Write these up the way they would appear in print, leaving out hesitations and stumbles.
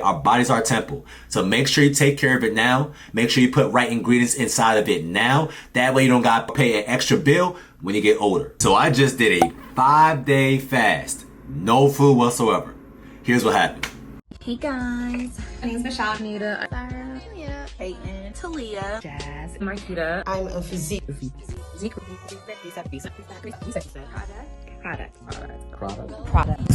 Our body's our temple. So make sure you take care of it now. Make sure you put right ingredients inside of it now. That way you don't got to pay an extra bill when you get older. So I just did a 5-day fast. No food whatsoever. Here's what happened. Hey guys, my name is Michelle, Anita, Sarah, Julia, Peyton, Talia, Jazz, Marquita. I'm a Physique. Product.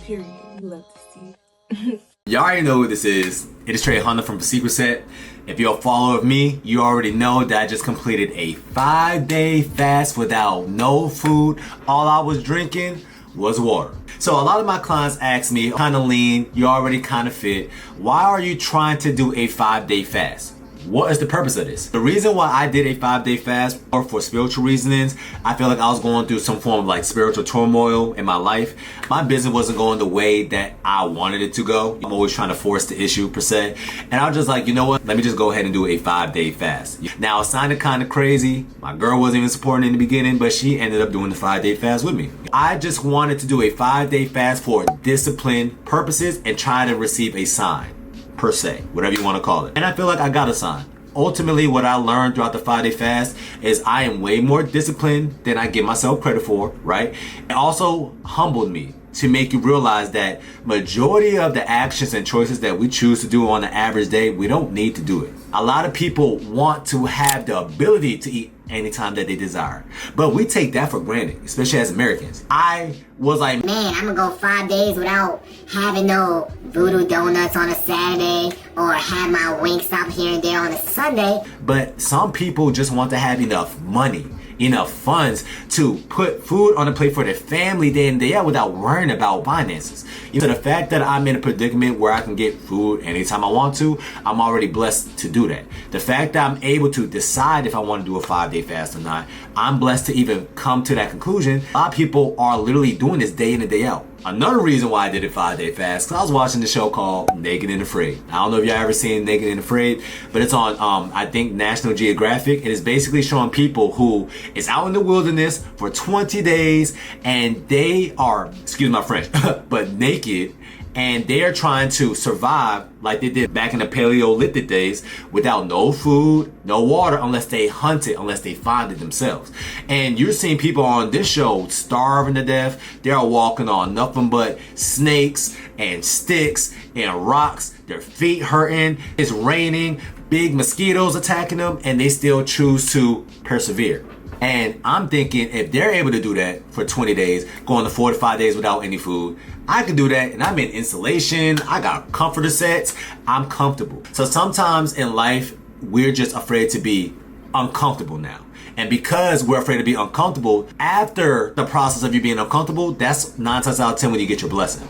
Period. You love to see. Y'all already know who this is. It is Trehunna from Physique. If you're a follower of me, you already know that I just completed a 5-day fast without no food. All I was drinking was water. So a lot of my clients ask me, kind of lean, you're already kind of fit. Why are you trying to do a 5-day fast? What is the purpose of this? The reason why I did a 5-day fast or for spiritual reasons, I feel like I was going through some form of like spiritual turmoil in my life. My business wasn't going the way that I wanted it to go. I'm always trying to force the issue per se. And I was just like, you know what? Let me just go ahead and do a 5-day fast. Now it sounded kind of crazy. My girl wasn't even supporting in the beginning, but she ended up doing the 5-day fast with me. I just wanted to do a 5-day fast for discipline purposes and try to receive a sign. Per se, whatever you want to call it. And I feel like I got a sign. Ultimately, what I learned throughout the 5-day fast is I am way more disciplined than I give myself credit for, right? It also humbled me to make you realize that majority of the actions and choices that we choose to do on an average day, we don't need to do it. A lot of people want to have the ability to eat anytime that they desire, but we take that for granted, especially as Americans. I was like, man, I'm gonna go 5 days without having no voodoo donuts on a Saturday or have my Wingstop here and there on a Sunday. But some people just want to have enough money, enough funds to put food on the plate for their family day in day out without worrying about finances. You know, the fact that I'm in a predicament where I can get food anytime I want to, I'm already blessed to do that. The fact that I'm able to decide if I want to do a 5-day fast or not, I'm blessed to even come to that conclusion. A lot of people are literally doing this day in and day out. Another reason why I did a 5-day fast, because I was watching the show called Naked and Afraid. I don't know if y'all ever seen Naked and Afraid, but it's on, I think, National Geographic. It is basically showing people who is out in the wilderness for 20 days and they are, excuse my French, but naked, and they are trying to survive like they did back in the Paleolithic days without no food, no water, unless they hunt it, unless they find it themselves. And you're seeing people on this show starving to death. They're walking on nothing but snakes and sticks and rocks. Their feet hurting. It's raining. Big mosquitoes attacking them, and they still choose to persevere. And I'm thinking, if they're able to do that for 20 days, going to 4 to 5 days without any food, I can do that. And I'm in insulation. I got comforter sets. I'm comfortable. So sometimes in life, we're just afraid to be uncomfortable now. And because we're afraid to be uncomfortable, after the process of you being uncomfortable, that's 9 times out of 10 when you get your blessing.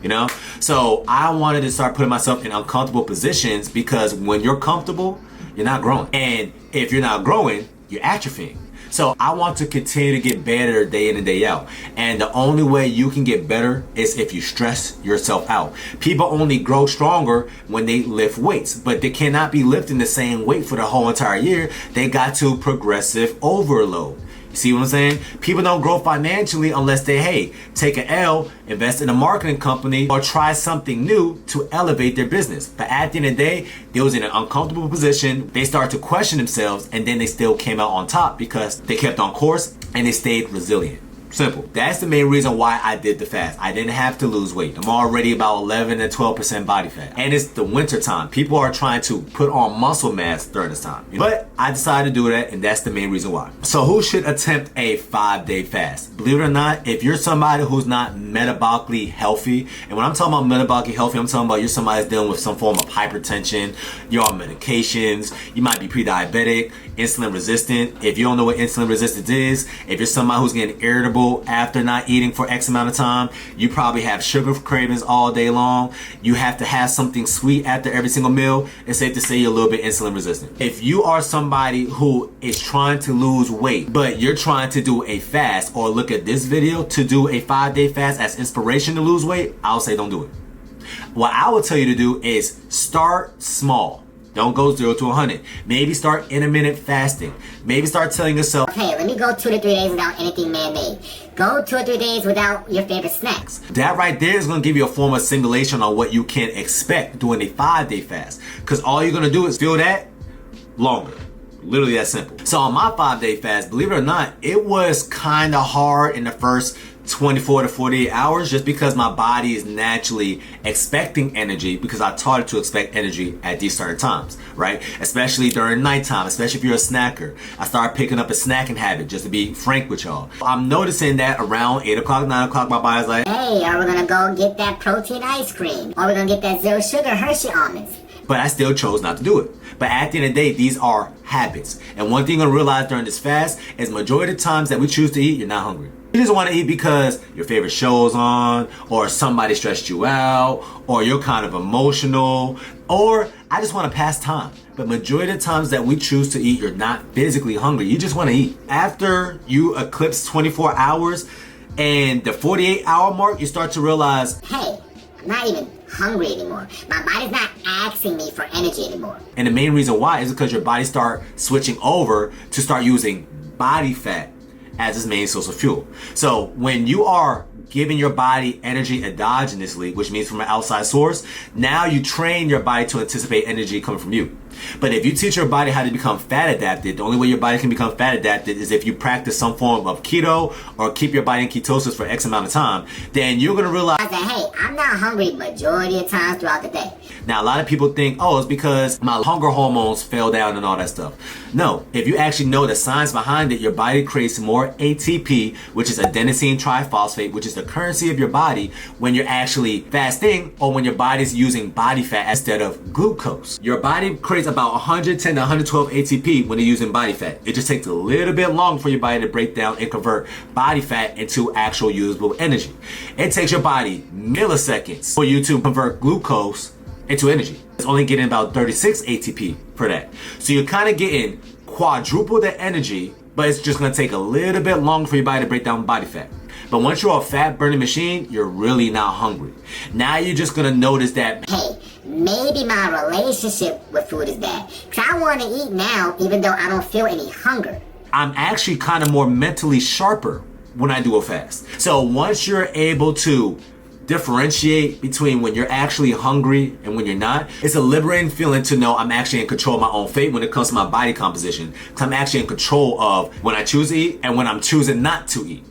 You know? So I wanted to start putting myself in uncomfortable positions, because when you're comfortable, you're not growing. And if you're not growing, you're atrophying. So I want to continue to get better day in and day out. And the only way you can get better is if you stress yourself out. People only grow stronger when they lift weights, but they cannot be lifting the same weight for the whole entire year. They got to progressive overload. You see what I'm saying? People don't grow financially unless they, hey, take an L, invest in a marketing company, or try something new to elevate their business. But at the end of the day, they was in an uncomfortable position. They started to question themselves, and then they still came out on top because they kept on course and they stayed resilient. Simple. That's the main reason why I did the fast. I didn't have to lose weight. I'm already about 11 to 12% body fat. And it's the winter time. People are trying to put on muscle mass during this time. But I decided to do that, and that's the main reason why. So who should attempt a 5-day fast? Believe it or not, if you're somebody who's not metabolically healthy, and when I'm talking about metabolically healthy, I'm talking about you're somebody that's dealing with some form of hypertension, you're on medications, you might be pre-diabetic, insulin resistant. If you don't know what insulin resistance is, if you're somebody who's getting irritable after not eating for X amount of time, you probably have sugar cravings all day long, you have to have something sweet after every single meal, it's safe to say you're a little bit insulin resistant. If you are somebody who is trying to lose weight, but you're trying to do a fast, or look at this video to do a 5-day fast as inspiration to lose weight, I'll say don't do it. What I would tell you to do is start small. Don't go 0 to 100. Maybe start intermittent fasting. Maybe start telling yourself, hey, let me go 2 to 3 days without anything man-made. Go 2 or 3 days without your favorite snacks. that right there is going to give you a form of simulation on what you can expect during a 5-day fast. Because all you're going to do is feel that longer. Literally that simple. So on my 5-day fast, believe it or not, it was kind of hard in the first 24 to 48 hours just because my body is naturally expecting energy because I taught it to expect energy at these certain times, right? Especially during nighttime, especially if you're a snacker. I started picking up a snacking habit, just to be frank with y'all. I'm noticing that around 8 o'clock, 9 o'clock, my body's like, hey, are we gonna go get that protein ice cream? Or are we gonna get that 0 sugar Hershey almonds? but I still chose not to do it. But at the end of the day, these are habits. And one thing you're gonna realize during this fast is majority of the times that we choose to eat, you're not hungry. You just want to eat because your favorite show's on, or somebody stressed you out, or you're kind of emotional, or I just want to pass time. But majority of the times that we choose to eat, you're not physically hungry. You just want to eat. After you eclipse 24 hours and the 48-hour mark, you start to realize, hey, I'm not even hungry anymore. My body's not asking me for energy anymore. and the main reason why is because your body start switching over to start using body fat as its main source of fuel. So when you are giving your body energy endogenously, which means from an outside source, now you train your body to anticipate energy coming from you. But if you teach your body how to become fat adapted, the only way your body can become fat adapted is if you practice some form of keto or keep your body in ketosis for X amount of time, then you're gonna realize I said, hey, I'm not hungry majority of times throughout the day. Now, a lot of people think, oh, it's because my hunger hormones fell down and all that stuff. No, if you actually know the science behind it, your body creates more ATP, which is adenosine triphosphate, which is the currency of your body when you're actually fasting or when your body's using body fat instead of glucose. Your body creates about 110 to 112 ATP when you're using body fat. It just takes a little bit long for your body to break down and convert body fat into actual usable energy. It takes your body milliseconds for you to convert glucose into energy. It's only getting about 36 ATP per that. So you're kind of getting quadruple the energy, but it's just going to take a little bit longer for your body to break down body fat. But once you're a fat burning machine, you're really not hungry. Now you're just going to notice that, hey, maybe my relationship with food is bad. Because I want to eat now even though I don't feel any hunger. I'm actually kind of more mentally sharper when I do a fast. So once you're able to differentiate between when you're actually hungry and when you're not, it's a liberating feeling to know I'm actually in control of my own fate when it comes to my body composition. Because I'm actually in control of when I choose to eat and when I'm choosing not to eat.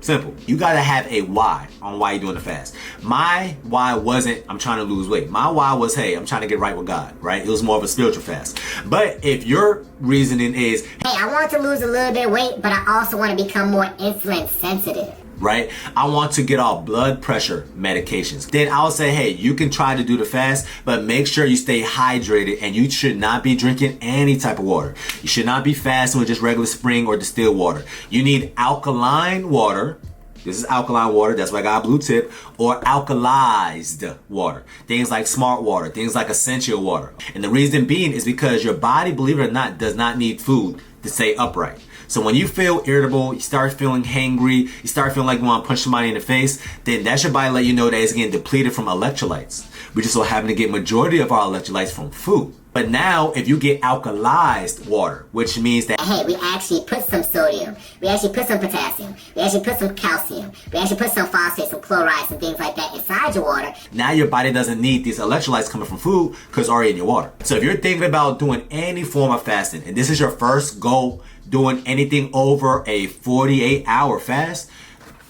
Simple. You gotta have a why on why you're doing the fast. My why wasn't I'm trying to lose weight. My why was, hey, I'm trying to get right with God, right? It was more of a spiritual fast. But if your reasoning is, hey, I want to lose a little bit of weight, but I also want to become more insulin sensitive, right, I want to get off blood pressure medications, then I'll say, hey, you can try to do the fast, but make sure you stay hydrated and you should not be drinking any type of water. You should not be fasting with just regular spring or distilled water. You need alkaline water. This is alkaline water, that's why I got a blue tip, or alkalized water. Things like smart water, things like essential water. And the reason being is because your body, believe it or not, does not need food to stay upright. So when you feel irritable, you start feeling hangry, you start feeling like you want to punch somebody in the face, then that's your body letting you know that it's getting depleted from electrolytes. We just so happen to get majority of our electrolytes from food. But now, if you get alkalized water, which means that, hey, we actually put some sodium, we actually put some potassium, we actually put some calcium, we actually put some phosphate, some chloride, some things like that inside your water. now your body doesn't need these electrolytes coming from food because it's already in your water. So if you're thinking about doing any form of fasting, and this is your first go doing anything over a 48-hour fast,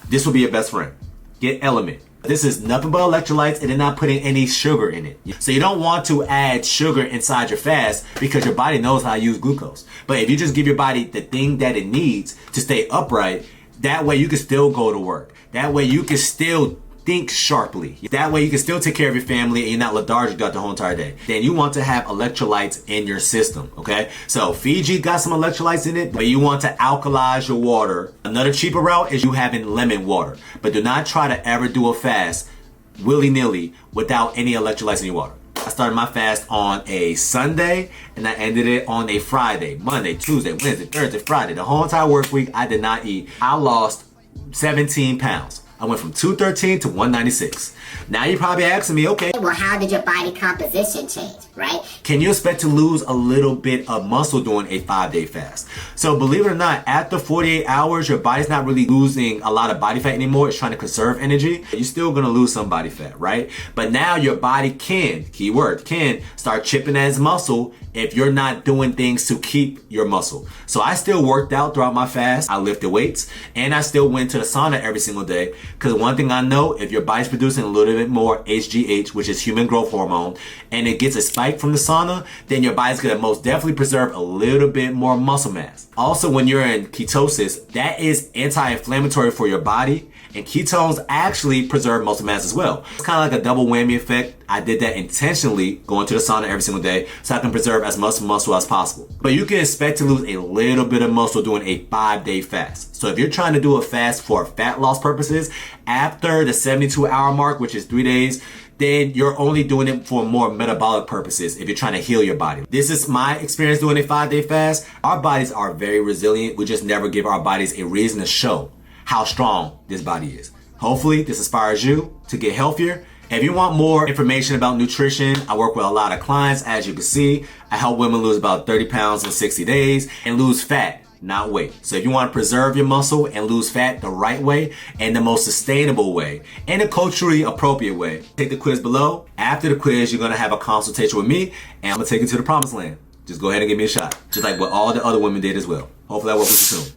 this will be your best friend. Get Element. This is nothing but electrolytes and they're not putting any sugar in it. So you don't want to add sugar inside your fast because your body knows how to use glucose. But if you just give your body the thing that it needs to stay upright, that way you can still go to work. That way you can still think sharply. That way you can still take care of your family and you're not lethargic throughout the whole entire day. Then you want to have electrolytes in your system, okay? So Fiji got some electrolytes in it, but you want to alkalize your water. Another cheaper route is you having lemon water. But do not try to ever do a fast willy-nilly without any electrolytes in your water. I started my fast on a Sunday and I ended it on a Friday, Monday, Tuesday, Wednesday, Thursday, Friday. The whole entire work week, I did not eat. I lost 17 pounds. I went from 213 to 196. Now you're probably asking me, okay, well, how did your body composition change, right? can you expect to lose a little bit of muscle during a 5-day fast? So believe it or not, after 48 hours, your body's not really losing a lot of body fat anymore. It's trying to conserve energy. You're still gonna lose some body fat, right? But now your body can, keyword, can start chipping at its muscle if you're not doing things to keep your muscle. So I still worked out throughout my fast. I lifted weights and I still went to the sauna every single day. Because one thing I know, if your body's producing a little bit more HGH, which is human growth hormone, and it gets a spike from the sauna, then your body's gonna most definitely preserve a little bit more muscle mass. Also, when you're in ketosis, that is anti-inflammatory for your body, and ketones actually preserve muscle mass as well. It's kind of like a double whammy effect. I did that intentionally, going to the sauna every single day, so I can preserve as much muscle as possible. But you can expect to lose a little bit of muscle during a 5-day fast. So if you're trying to do a fast for fat loss purposes, after the 72-hour mark, which is 3 days, then you're only doing it for more metabolic purposes if you're trying to heal your body. This is my experience doing a 5-day fast. Our bodies are very resilient. We just never give our bodies a reason to show how strong this body is. Hopefully this inspires you to get healthier. If you want more information about nutrition, I work with a lot of clients. As you can see, I help women lose about 30 pounds in 60 days and lose fat, not weight. So if you want to preserve your muscle and lose fat the right way and the most sustainable way and a culturally appropriate way, take the quiz below. After the quiz, you're going to have a consultation with me and I'm going to take you to the promised land. Just go ahead and give me a shot, just like what all the other women did as well. Hopefully I work with you soon.